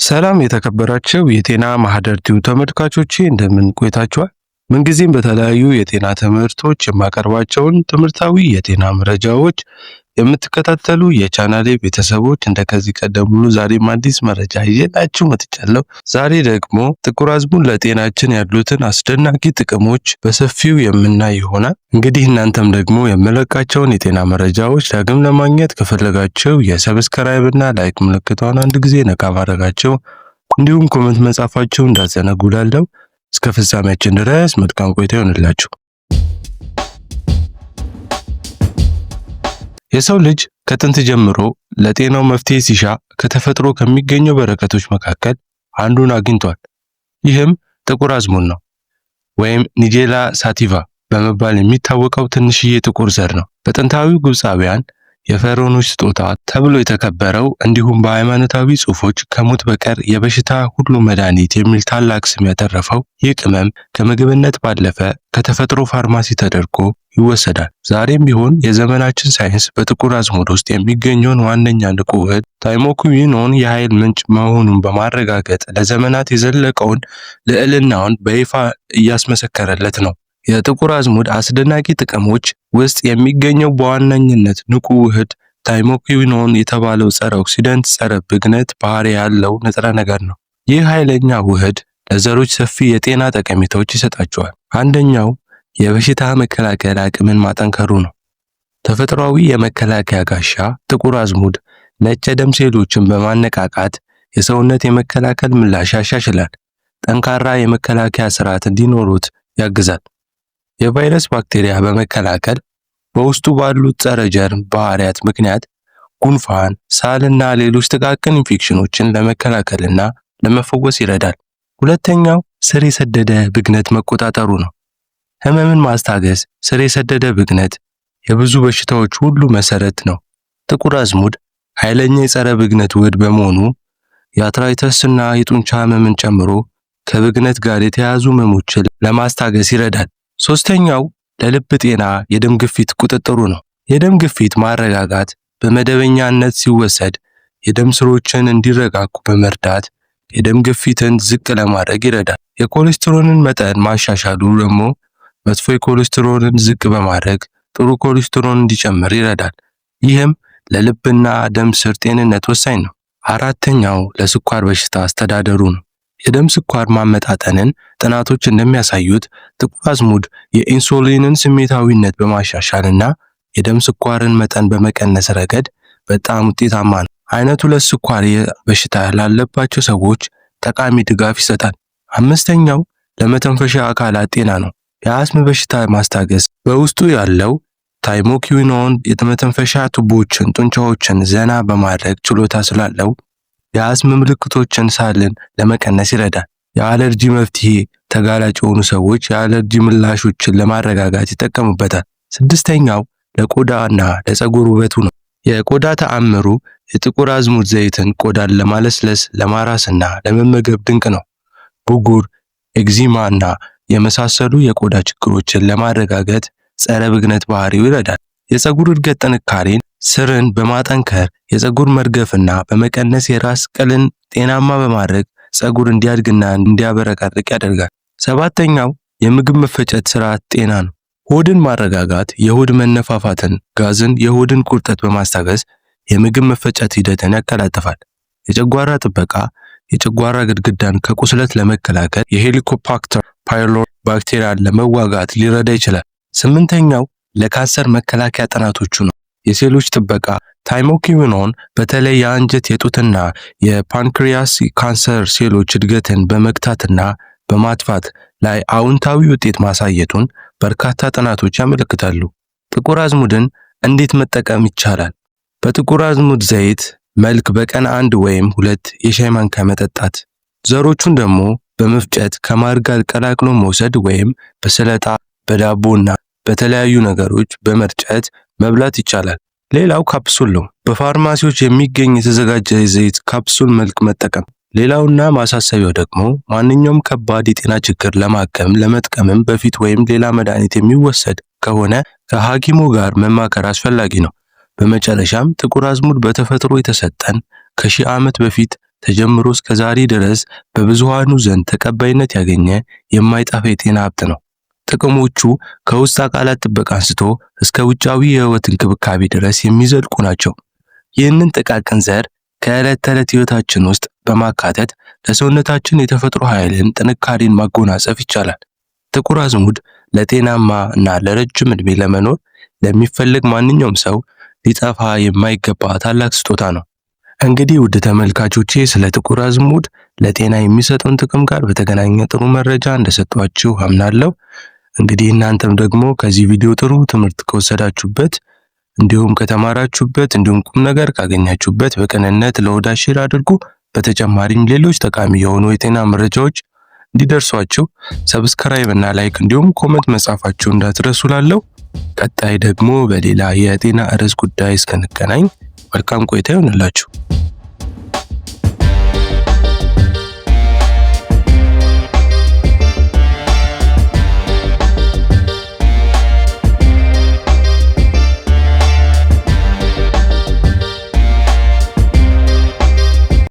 ሰላም የተከበራችሁ የጤና ማህደር ቲዩብ ተመልካቾቼ እንደምን ቆይታችኋል? ምንጊዜም በተለያዩ የጤና ትምህርቶች የማቀርባቸውን ትምህርታዊ የጤና መረጃዎች የምትከታተሉ የቻናሌ ቤተሰቦች እንደከዚህ ቀደም ሁሉ ዛሬም አዲስ መረጃ ይዤላችሁ መጥቻለሁ። ዛሬ ደግሞ ጥቁር አዝሙድ ለጤናችን ያሉትን አስደናቂ ጥቅሞች በሰፊው የምናይ ይሆናል። እንግዲህ እናንተም ደግሞ የምለቃቸውን የጤና መረጃዎች ዳግም ለማግኘት ከፈለጋችሁ የሰብስክራይብ እና ላይክ ምልክቷን አንድ ጊዜ ነካ ማድረጋችሁ እንዲሁም ኮሜንት መጻፋችሁ እንዳትዘነጉ እላለሁ። እስከ ፍጻሜያችን ድረስ መልካም ቆይታ ይሁንላችሁ። የሰው ልጅ ከጥንት ጀምሮ ለጤናው መፍትሄ ሲሻ ከተፈጥሮ ከሚገኙ በረከቶች መካከል አንዱን አግኝቷል። ይህም ጥቁር አዝሙድ ነው፣ ወይም ኒጄላ ሳቲቫ በመባል የሚታወቀው ትንሽዬ ጥቁር ዘር ነው። በጥንታዊው ግብፃውያን የፈርዖኖች ስጦታ ተብሎ የተከበረው እንዲሁም በሃይማኖታዊ ጽሑፎች ከሞት በቀር የበሽታ ሁሉ መድኃኒት የሚል ታላቅ ስም ያተረፈው ይህ ቅመም ከምግብነት ባለፈ ከተፈጥሮ ፋርማሲ ተደርጎ ይወሰዳል። ዛሬም ቢሆን የዘመናችን ሳይንስ በጥቁር አዝሙድ ውስጥ የሚገኘውን ዋነኛ ንቁ ውህድ ታይሞኩዊኖን የኃይል ምንጭ መሆኑን በማረጋገጥ ለዘመናት የዘለቀውን ልዕልናውን በይፋ እያስመሰከረለት ነው። የጥቁር አዝሙድ አስደናቂ ጥቅሞች ውስጥ የሚገኘው በዋነኝነት ንቁ ውህድ ታይሞኩዊኖን የተባለው ጸረ ኦክሲደንት ጸረ ብግነት ባህሪ ያለው ንጥረ ነገር ነው። ይህ ኃይለኛ ውህድ ለዘሮች ሰፊ የጤና ጠቀሜታዎች ይሰጣቸዋል። አንደኛው የበሽታ መከላከል አቅምን ማጠንከሩ ነው። ተፈጥሯዊ የመከላከያ ጋሻ ጥቁር አዝሙድ ነጭ ደም ሴሎችን በማነቃቃት የሰውነት የመከላከል ምላሽ ያሻሽላል። ጠንካራ የመከላከያ ስርዓት እንዲኖሩት ያግዛል። የቫይረስ ባክቴሪያ በመከላከል በውስጡ ባሉት ጸረ ጀርም ባህሪያት ምክንያት ጉንፋን፣ ሳልና ሌሎች ጥቃቅን ኢንፌክሽኖችን ለመከላከልና ለመፈወስ ይረዳል። ሁለተኛው ስር የሰደደ ብግነት መቆጣጠሩ ነው። ህመምን ማስታገስ። ስር የሰደደ ብግነት የብዙ በሽታዎች ሁሉ መሰረት ነው። ጥቁር አዝሙድ ኃይለኛ የጸረ ብግነት ውህድ በመሆኑ የአርትራይተስና የጡንቻ ህመምን ጨምሮ ከብግነት ጋር የተያያዙ ህመሞችን ለማስታገስ ይረዳል። ሶስተኛው ለልብ ጤና የደም ግፊት ቁጥጥሩ ነው። የደም ግፊት ማረጋጋት በመደበኛነት ሲወሰድ የደም ስሮችን እንዲረጋጉ በመርዳት የደም ግፊትን ዝቅ ለማድረግ ይረዳል። የኮሌስትሮልን መጠን ማሻሻሉ ደግሞ መጥፎ የኮሌስትሮልን ዝቅ በማድረግ ጥሩ ኮሌስትሮል እንዲጨምር ይረዳል። ይህም ለልብና ደም ስር ጤንነት ወሳኝ ነው። አራተኛው ለስኳር በሽታ አስተዳደሩ ነው። የደም ስኳር ማመጣጠንን ጥናቶች እንደሚያሳዩት ጥቁር አዝሙድ የኢንሱሊንን ስሜታዊነት በማሻሻልና የደም ስኳርን መጠን በመቀነስ ረገድ በጣም ውጤታማ ነው። አይነት 2 ስኳር በሽታ ላለባቸው ሰዎች ጠቃሚ ድጋፍ ይሰጣል። አምስተኛው ለመተንፈሻ አካላት ጤና ነው። የአስም በሽታ ማስታገስ በውስጡ ያለው ታይሞኩዊኖን የመተንፈሻ ቱቦችን፣ ጡንቻዎችን ዘና በማድረግ ችሎታ ስላለው የአስም ምልክቶችን ሳልን ለመቀነስ ይረዳል። የአለርጂ መፍትሄ ተጋላጭ የሆኑ ሰዎች የአለርጂ ምላሾችን ለማረጋጋት ይጠቀሙበታል። ስድስተኛው ለቆዳና ለፀጉር ውበቱ ነው። የቆዳ ተአምሩ የጥቁር አዝሙድ ዘይትን ቆዳን ለማለስለስ፣ ለማራስና ለመመገብ ድንቅ ነው። ብጉር፣ ኤግዚማና የመሳሰሉ የቆዳ ችግሮችን ለማረጋጋት ጸረ ብግነት ባህሪው ይረዳል። የፀጉር እድገት ጥንካሬን ስርን በማጠንከር የፀጉር መርገፍና በመቀነስ የራስ ቅልን ጤናማ በማድረግ ፀጉር እንዲያድግና እንዲያበረቀርቅ ያደርጋል። ሰባተኛው የምግብ መፈጨት ስርዓት ጤና ነው። ሆድን ማረጋጋት፣ የሆድ መነፋፋትን፣ ጋዝን፣ የሆድን ቁርጠት በማስታገስ የምግብ መፈጨት ሂደትን ያቀላጥፋል። የጨጓራ ጥበቃ የጨጓራ ግድግዳን ከቁስለት ለመከላከል የሄሊኮባክተር ፓይሎሪ ባክቴሪያን ለመዋጋት ሊረዳ ይችላል። ስምንተኛው ለካንሰር መከላከያ ጥናቶቹ ነው። የሴሎች ጥበቃ ታይሞኩዊኖን በተለይ የአንጀት የጡትና የፓንክሪያስ ካንሰር ሴሎች እድገትን በመግታትና በማጥፋት ላይ አዎንታዊ ውጤት ማሳየቱን በርካታ ጥናቶች ያመለክታሉ። ጥቁር አዝሙድን እንዴት መጠቀም ይቻላል? በጥቁር አዝሙድ ዘይት መልክ በቀን 1 ወይም 2 የሻይ ማንኪያ መጠጣት። ዘሮቹን ደግሞ በመፍጨት ከማር ጋር ቀላቅሎ መውሰድ ወይም በሰላጣ በዳቦና በተለያዩ ነገሮች በመርጨት መብላት ይቻላል። ሌላው ካፕሱል ነው። በፋርማሲዎች የሚገኝ የተዘጋጀ የዘይት ካፕሱል መልክ መጠቀም። ሌላውና ማሳሰቢያው ደግሞ ማንኛውም ከባድ የጤና ችግር ለማከም ለመጥቀምም በፊት ወይም ሌላ መድኃኒት የሚወሰድ ከሆነ ከሐኪሙ ጋር መማከር አስፈላጊ ነው። በመጨረሻም ጥቁር አዝሙድ በተፈጥሮ የተሰጠን ከሺህ ዓመት በፊት ተጀምሮ እስከ ዛሬ ድረስ በብዙሃኑ ዘንድ ተቀባይነት ያገኘ የማይጠፋ የጤና ሀብት ነው። ጥቅሞቹ ከውስጥ አካላት ጥበቃ አንስቶ እስከ ውጫዊ የህይወት እንክብካቤ ድረስ የሚዘልቁ ናቸው። ይህንን ጥቃቅን ዘር ከዕለት ተዕለት ህይወታችን ውስጥ በማካተት ለሰውነታችን የተፈጥሮ ኃይልን፣ ጥንካሬን ማጎናጸፍ ይቻላል። ጥቁር አዝሙድ ለጤናማ እና ለረጅም ዕድሜ ለመኖር ለሚፈልግ ማንኛውም ሰው ሊጠፋ የማይገባ ታላቅ ስጦታ ነው። እንግዲህ ውድ ተመልካቾቼ ስለ ጥቁር አዝሙድ ለጤና የሚሰጠውን ጥቅም ጋር በተገናኘ ጥሩ መረጃ እንደሰጧችሁ አምናለሁ። እንግዲህ እናንተም ደግሞ ከዚህ ቪዲዮ ጥሩ ትምህርት ከወሰዳችሁበት እንዲሁም ከተማራችሁበት እንዲሁም ቁም ነገር ካገኛችሁበት በቅንነት ለወዳጅ ሼር አድርጉ። በተጨማሪም ሌሎች ጠቃሚ የሆኑ የጤና መረጃዎች እንዲደርሷችሁ ሰብስክራይብ እና ላይክ እንዲሁም ኮሜንት መጻፋችሁ እንዳትረሱ ላለው። ቀጣይ ደግሞ በሌላ የጤና ርዕስ ጉዳይ እስከንገናኝ መልካም ቆይታ ይሁንላችሁ።